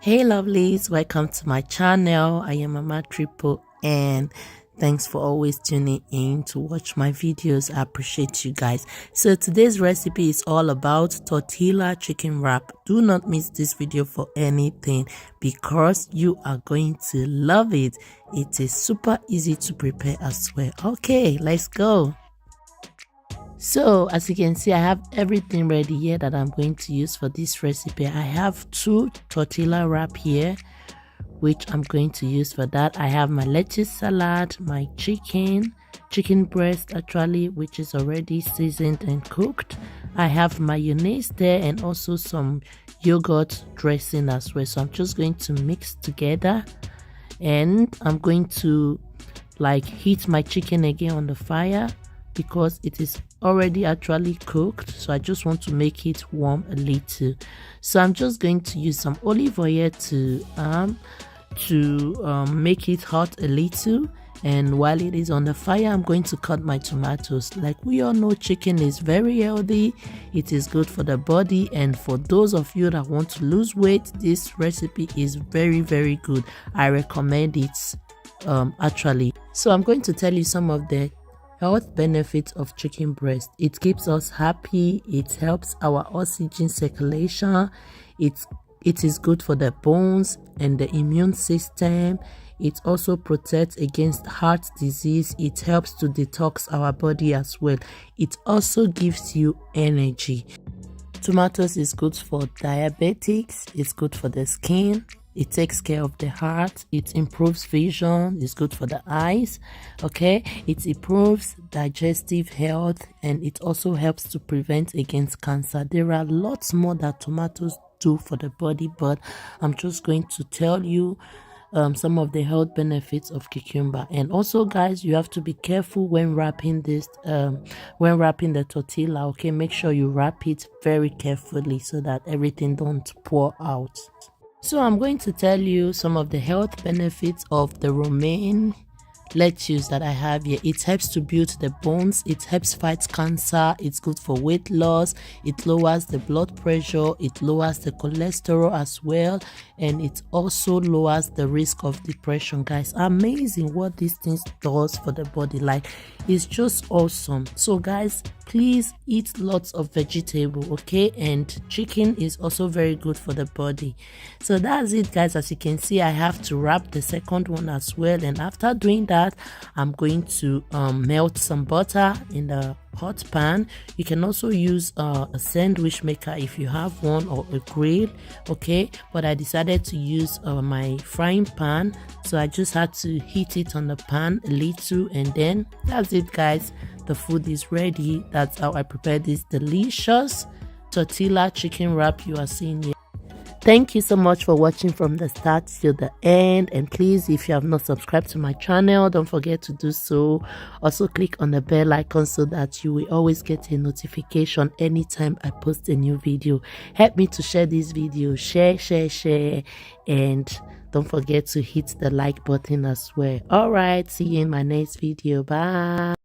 Hey lovelies, welcome to my channel. I am Mama Triple and thanks for always tuning in to watch my videos. I appreciate you guys. So today's recipe is all about tortilla chicken wrap. Do not miss this video for anything because you are going to love it. It is super easy to prepare as well. Okay, let's go. So as you can see, I have everything ready here that I'm going to use for this recipe. I have 2 tortilla wrap here which I'm going to use for that. I have my lettuce salad, my chicken breast actually, which is already seasoned and cooked. I have mayonnaise there and also some yogurt dressing as well. So I'm just going to mix together and I'm going to heat my chicken again on the fire because it is already actually cooked, so I just want to make it warm a little. So I'm just going to use some olive oil to make it hot a little, and while it is on the fire I'm going to cut my tomatoes. Like we all know, chicken is very healthy, it is good for the body, and for those of you that want to lose weight, this recipe is very good. I recommend it actually. So I'm going to tell you some of the health benefits of chicken breast. It keeps us happy, it helps our oxygen circulation, it is good for the bones and the immune system. It also protects against heart disease. It helps to detox our body as well. It also gives you energy. Tomatoes is good for diabetics, it's good for the skin, it takes care of the heart, it improves vision, it's good for the eyes, okay, it improves digestive health, and it also helps to prevent against cancer. There are lots more that tomatoes do for the body, but I'm just going to tell you some of the health benefits of cucumber. And also guys, you have to be careful when wrapping this when wrapping the tortilla, okay? Make sure you wrap it very carefully so that everything don't pour out. So I'm going to tell you some of the health benefits of the romaine lettuce that I have here. It helps to build the bones, it helps fight cancer, it's good for weight loss, it lowers the blood pressure, it lowers the cholesterol as well, and it also lowers the risk of depression. Guys, amazing what these things does for the body. Like, it's just awesome. So guys, please eat lots of vegetable, okay? And chicken is also very good for the body. So that's it guys. As you can see, I have to wrap the second one as well, and after doing that I'm going to melt some butter in the hot pan. You can also use a sandwich maker if you have one, or a grill, okay, but I decided to use my frying pan, so I just had to heat it on the pan a little, and then that's it guys, the food is ready. That's how I prepare this delicious tortilla chicken wrap you are seeing here. Thank you so much for watching from the start till the end, and please, if you have not subscribed to my channel, don't forget to do so. Also click on the bell icon so that you will always get a notification anytime I post a new video. Help me to share this video, share, and don't forget to hit the like button as well. All right, see you in my next video. Bye.